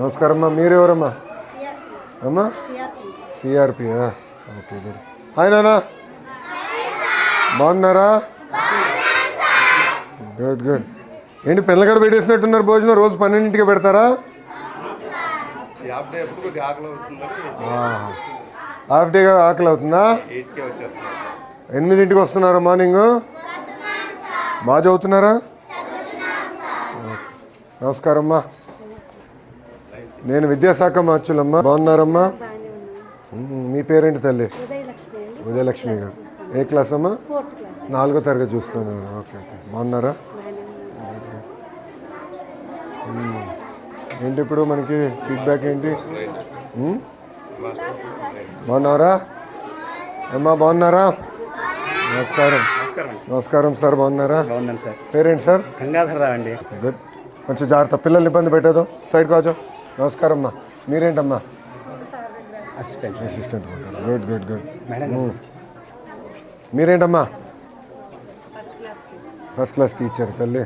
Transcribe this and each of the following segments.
నమస్కారం అమ్మా. మీరెవరమ్మా? అమ్మా సిఆర్పి. Okay good. హాయ్ నానా, బాగున్నారా? Good good. ఏంటి పిల్లగడ పెట్టేసినట్టున్నారు భోజనం? రోజు 12ంటికి పెడతారా? హాఫ్ డే ఆకలి అవుతుందా? 8ంటికి వస్తున్నారా మార్నింగ్? బాగా చదువుతున్నారా? నమస్కారం అమ్మా, నేను విద్యాశాఖ మార్చులమ్మా. బాగున్నారమ్మా? మీ పేరేంటి తల్లి? ఉదయలక్ష్మి గారు. ఏ క్లాస్ అమ్మా? 4వ తరగతి చూస్తున్నాను. Okay okay. బాగున్నారా? ఏంటి ఇప్పుడు మనకి ఫీడ్బ్యాక్ ఏంటి? బాగున్నారా అమ్మా? బాగున్నారా? నమస్కారం. నమస్కారం సార్, బాగున్నారా? పేరేంటి సార్? గంగాధరరావు అండి. గుడ్. కొంచెం జాగ్రత్త, పిల్లల్ని ఇబ్బంది పెట్టదు. సైడ్ కావచ్చు. నమస్కారం అమ్మా. మీరేంటమ్మా? అసిస్టెంట్. Good good good. మీరేంటమ్మా? ఫస్ట్ క్లాస్ టీచర్ తల్లి.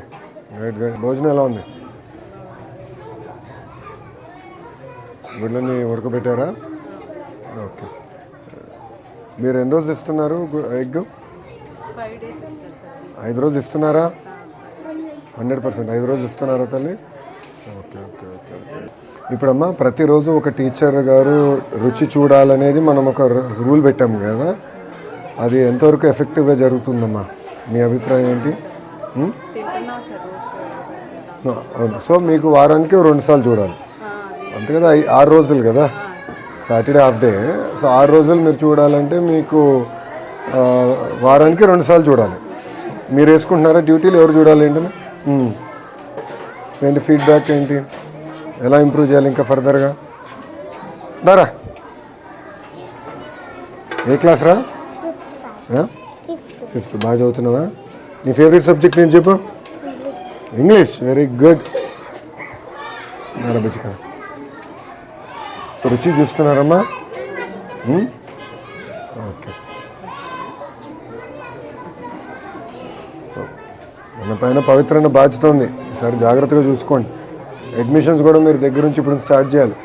Good good. భోజనం ఎలా ఉంది? గుడ్లని ఉడకబెట్టారా? ఓకే. మీరు ఎన్ని రోజులు ఇస్తున్నారు ఎగ్? 5 రోజులు ఇస్తున్నారా? 100%. 5 రోజులు ఇస్తున్నారా తల్లి? Okay okay okay okay. ఇప్పుడమ్మా, ప్రతిరోజు ఒక టీచర్ గారు రుచి చూడాలనేది మనం ఒక రూల్ పెట్టాము కదా, అది ఎంతవరకు ఎఫెక్టివ్గా జరుగుతుందమ్మా? మీ అభిప్రాయం ఏంటి? సో మీకు వారానికి 2 సార్లు చూడాలి అంతే కదా? 6 రోజులు కదా, సాటర్డే హాఫ్ డే. సో 6 రోజులు మీరు చూడాలంటే మీకు వారానికి 2 సార్లు చూడాలి. మీరు వేసుకుంటున్నారా డ్యూటీలు? ఎవరు చూడాలి ఏంటని? ఏంటి ఫీడ్బ్యాక్ ఏంటి? ఎలా ఇంప్రూవ్ చేయాలి ఇంకా ఫర్దర్గా? దారా, ఏ క్లాస్ రా? 5th. బాగా చదువుతున్నావా? నీ ఫేవరెట్ సబ్జెక్ట్ నేను చెప్పు. ఇంగ్లీష్. Very good. బుజ్జిగా. సో రుచి చూస్తున్నారమ్మా? ఓకే. మన పైన పవిత్రమైన బాధ్యత ఉంది. ఈసారి జాగ్రత్తగా చూసుకోండి. అడ్మిషన్స్ కూడా మీరు దగ్గర నుంచి ఇప్పుడు స్టార్ట్ చేయాలి.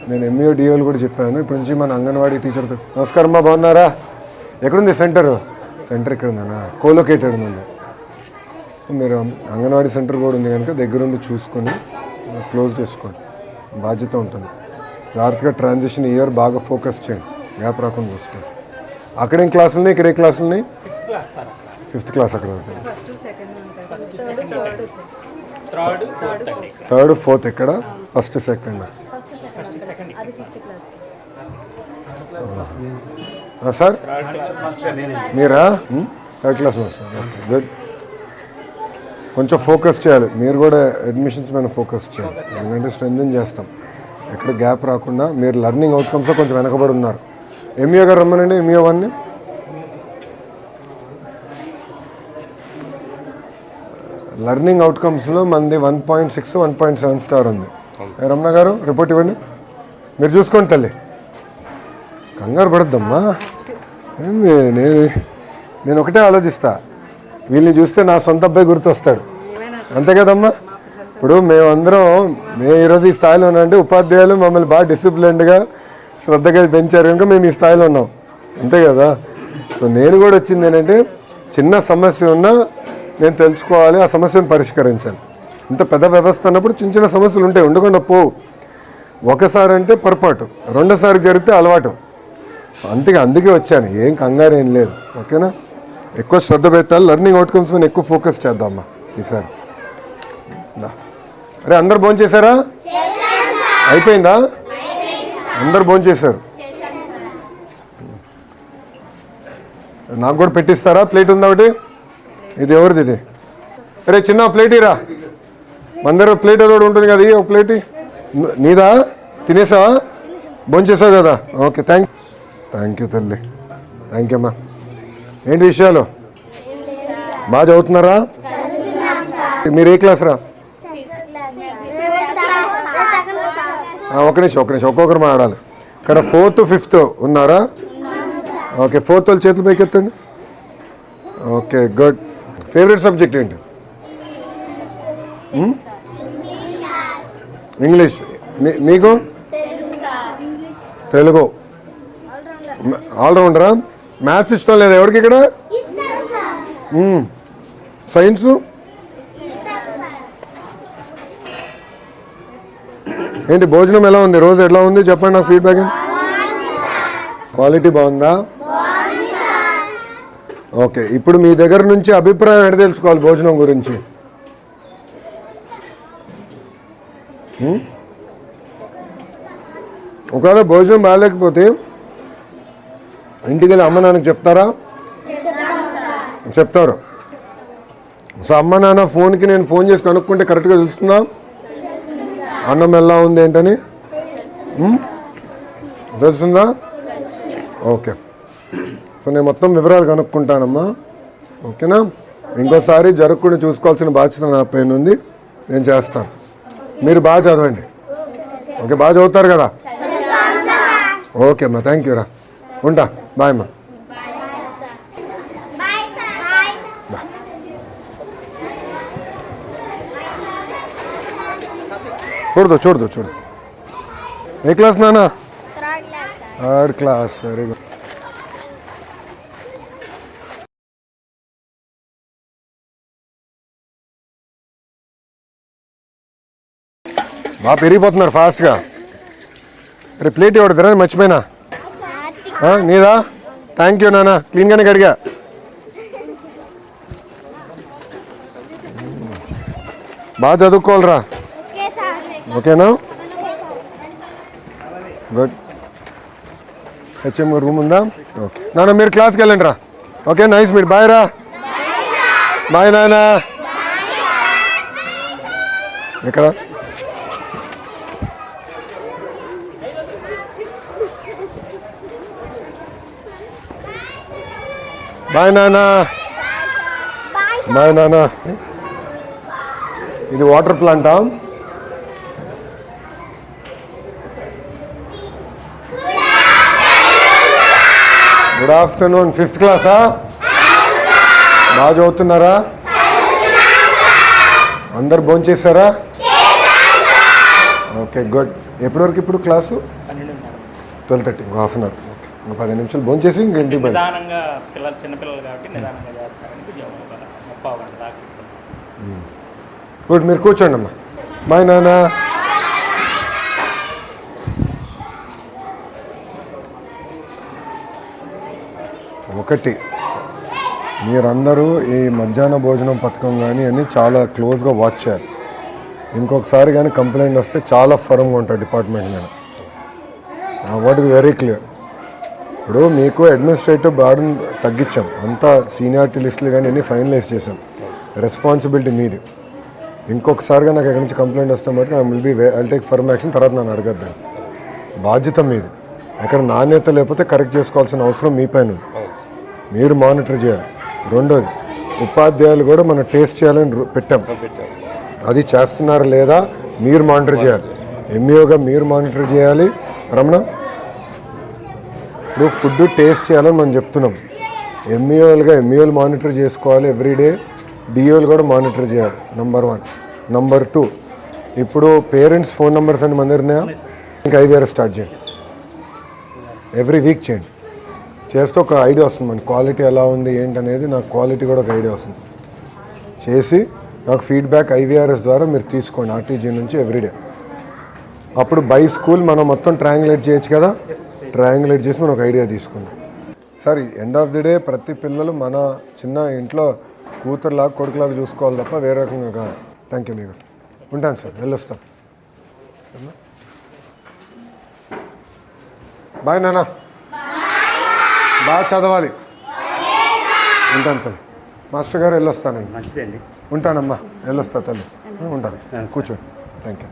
నేను ఎంఈఓ డిఓలు కూడా చెప్పాను. ఇప్పటి నుంచి మన అంగన్వాడీ టీచర్తో. నమస్కారం అమ్మా, బాగున్నారా? ఎక్కడుంది సెంటర్? సెంటర్ ఇక్కడ ఉందన్నా, కోలొకేటెడ్ ఉంది. సో మీరు అంగన్వాడీ సెంటర్ కూడా ఉంది కనుక దగ్గరుండి చూసుకొని క్లోజ్ చేసుకోండి. బాధ్యత ఉంటుంది. జాగ్రత్తగా ట్రాన్సిషన్ ఇయర్ బాగా ఫోకస్ చేయండి, గ్యాప్ రాకుండా చూసుకోండి. అక్కడేం క్లాసులు ఉన్నాయి, ఇక్కడ ఏ క్లాసులు ఉన్నాయి? 5th క్లాస్ అక్కడ. 3rd 4th ఎక్కడ? 1st 2nd sir? మీరా? 3rd class master. గుడ్. కొంచెం ఫోకస్ చేయాలి మీరు కూడా, అడ్మిషన్స్ మీద ఫోకస్ చేయాలి. ఎందుకంటే స్ట్రెంథెన్ చేస్తాం, ఎక్కడ గ్యాప్ రాకుండా. మీరు లెర్నింగ్ అవుట్కమ్స్లో కొంచెం వెనకబడి ఉన్నారు. ఎంఈఓ గారు రమ్మనండి. ఎంఈఓ 1ని లెర్నింగ్ అవుట్కమ్స్లో మంది 1.6 1.7 స్టార్ ఉంది. రమణ గారు రిపోర్ట్ ఇవ్వండి. మీరు చూసుకోండి తల్లి, కంగారు పడద్దమ్మా. నేను ఒకటే ఆలోచిస్తా, వీళ్ళని చూస్తే నా సొంత అబ్బాయి గుర్తొస్తాడు, అంతే కదమ్మా? ఇప్పుడు మేము ఈరోజు ఈ స్థాయిలో ఉన్నామంటే ఉపాధ్యాయులు మమ్మల్ని బాగా డిసిప్లిన్డ్గా శ్రద్ధగా పెంచారు కనుక మేము ఈ స్థాయిలో ఉన్నాం, అంతే కదా? సో నేను కూడా వచ్చింది ఏంటంటే, చిన్న సమస్య ఉన్నా నేను తెలుసుకోవాలి, ఆ సమస్యను పరిష్కరించాలి. ఇంత పెద్ద వ్యవస్థ అన్నప్పుడు చిన్న చిన్న సమస్యలు ఉంటాయి, ఉండకుండా పోవు. ఒకసారి అంటే పొరపాటు, రెండోసారి జరిగితే అలవాటు. అందుకే వచ్చాను. ఏం కంగారు ఏం లేదు, ఓకేనా? ఎక్కువ శ్రద్ధ పెట్టాలి, లెర్నింగ్ అవుట్కమ్స్ మీద ఎక్కువ ఫోకస్ చేద్దామా ఈసారి. అరే అందరు భోంచేశారా? అయిపోయిందా? అందరు భోంచేశారు. నాకు కూడా పెట్టిస్తారా? ప్లేట్ ఉందా ఒకటి? ఇది ఎవరిది? ఇది అరే చిన్న ప్లేట్ ఇరా. అందరూ ప్లేట్ అదొకటి ఉంటుంది కదా, ఒక ప్లేట్ నీదా? తినేసావా? భోంచేసావు కదా? ఓకే, థ్యాంక్ యూ తల్లి. థ్యాంక్ యూ అమ్మా. ఏంటి విషయాలు? బాగా చదువుతున్నారా? మీరు ఏ క్లాస్ రా? ఒక నిమిషం ఒక్కొక్కరు మాట్లాడాలి. ఇక్కడ 4th 5th ఉన్నారా? ఓకే, 4th వాళ్ళు చేతులు పైకి ఎత్తండి. Okay good. ఫేవరెట్ సబ్జెక్ట్ ఏంటి? ఇంగ్లీష్. మీకు తెలుగు ఆల్రౌండరా? మ్యాథ్స్ ఇష్టం లేదా ఎవరికి ఇక్కడ? సైన్సు ఏంటి? భోజనం ఎలా ఉంది? రోజు ఎలా ఉంది చెప్పండి నాకు ఫీడ్బ్యాక్. క్వాలిటీ బాగుందా? ఓకే, ఇప్పుడు మీ దగ్గర నుంచి అభిప్రాయం ఎక్కడ తెలుసుకోవాలి భోజనం గురించి? ఒకవేళ భోజనం బాగాలేకపోతే ఇంటికి వెళ్ళి అమ్మ నాన్నకి చెప్తారా? చెప్తారు. సో అమ్మ నాన్న ఫోన్కి నేను ఫోన్ చేసి కనుక్కుంటే కరెక్ట్గా తెలుస్తుందా అన్నం ఎలా ఉంది ఏంటని? తెలుస్తుందా? ఓకే, సో నేను మొత్తం వివరాలు కనుక్కుంటానమ్మా. ఓకేనా? ఇంకోసారి జరగకుండా చూసుకోవాల్సిన బాధ్యత నా పైన ఉంది, నేను చేస్తాను. మీరు బాగా చదవండి. ఓకే, బాగా చదువుతారు కదా? ఓకే అమ్మా, థ్యాంక్ యూ రా. ఉంటా, బాయ్ అమ్మా. చూడదు. ఏ క్లాస్ నాన్న? Third class. Very good. బాగా పెరిగిపోతున్నారు ఫాస్ట్గా. రేపు ప్లేట్ ఇవ్వడదురా, మర్చిపోయినా. నీదా? థ్యాంక్ యూ నాన్న, క్లీన్గానే కడిగా. బాగా చదువుకోవాలరా. ఓకేనా? గుడ్. హెచ్ఎం రూమ్ ఉందా? ఓకే నాన్న, మీరు క్లాస్కి వెళ్ళండి రా. Okay, nice meet. బాయ్ రా. బాయ్ నాన్న. ఎక్కడ? బాయ్ నాన్న. బాయ్ నాన్న. ఇది వాటర్ ప్లాంటా? Good afternoon. 5th క్లాసా? బాగా చదువుతున్నారా? అందరు భోంచేస్తారా? Okay, good. ఎప్పటి వరకు ఇప్పుడు క్లాసు? 12:30, ఇంకో హాఫ్ అన్ అవర్. ఓకే, ఇంకో 10 నిమిషాలు భోంచేసి ఇంక ఇంటికి పోయి. గుడ్, మీరు కూర్చోండి అమ్మా. బాయ్ నాన్న. ఒకటి, మీరందరూ ఈ మధ్యాహ్న భోజనం పథకం కానీ అన్నీ చాలా క్లోజ్గా వాచ్ చేయాలి. ఇంకొకసారి కానీ కంప్లైంట్ వస్తే చాలా ఫర్మ్గా ఉంటుంది డిపార్ట్మెంట్ మీద. What be very clear. ఇప్పుడు మీకు అడ్మినిస్ట్రేటివ్ బర్డన్ తగ్గించాం, అంతా సీనియారిటీ లిస్టులు కానీ అన్నీ ఫైనలైజ్ చేసాం. రెస్పాన్సిబిలిటీ మీది. ఇంకొకసారిగా నాకు ఎక్కడి నుంచి కంప్లైంట్ వస్తే మటుకు ఐ టేక్ ఫర్మ్ యాక్షన్. తర్వాత నన్ను అడగద్దాను. బాధ్యత మీది. ఎక్కడ నాణ్యత లేకపోతే కరెక్ట్ చేసుకోవాల్సిన అవసరం మీ పైన ఉంది. మీరు మానిటర్ చేయాలి. రెండోది, ఉపాధ్యాయులు కూడా మనం టేస్ట్ చేయాలని పెట్టాం. అది చేస్తున్నారా లేదా మీరు మానిటర్ చేయాలి. ఎంఈఓగా మీరు మానిటర్ చేయాలి. రమణ, ఇప్పుడు ఫుడ్ టేస్ట్ చేయాలని మనం చెప్తున్నాం. ఎంఈఓలు మానిటర్ చేసుకోవాలి ఎవ్రీడే. డిఓలు కూడా మానిటర్ చేయాలి. నెంబర్ 1. నెంబర్ 2, ఇప్పుడు పేరెంట్స్ ఫోన్ నెంబర్స్ అన్ని మన దగ్గర ఉన్నాయా? ఇంకా 5 ఇయర్స్ స్టార్ట్ చేయండి. ఎవ్రీ వీక్ చేయండి. చేస్తే ఒక ఐడియా వస్తుంది మన క్వాలిటీ ఎలా ఉంది ఏంటనేది. నాకు క్వాలిటీ కూడా ఒక ఐడియా వస్తుంది. చేసి నాకు ఫీడ్బ్యాక్ IVRS ద్వారా మీరు తీసుకోండి, ఆర్టీజీ నుంచి ఎవ్రీడే. అప్పుడు బై స్కూల్ మనం మొత్తం ట్రయాంగులేట్ చేయొచ్చు కదా. ట్రయాంగులేట్ చేసి మనం ఒక ఐడియా తీసుకుందాం. Sir, end of the day ప్రతి పిల్లలు మన చిన్న ఇంట్లో కూతురులాగా కొడుకులాగా చూసుకోవాలి తప్ప వేరే రకంగా కాదు. Thank you. మీకు ఉంటాను సార్, వెళ్ళొస్తాను. బాయ్ నాన్న. బాగా చదవాలి. ఉంటాను తల్లి. మాస్టర్ గారు వెళ్ళొస్తానండి. మంచిదండి. ఉంటానమ్మా, వెళ్ళొస్తా తల్లి. ఉంటాను. కూర్చోండి. Thank you.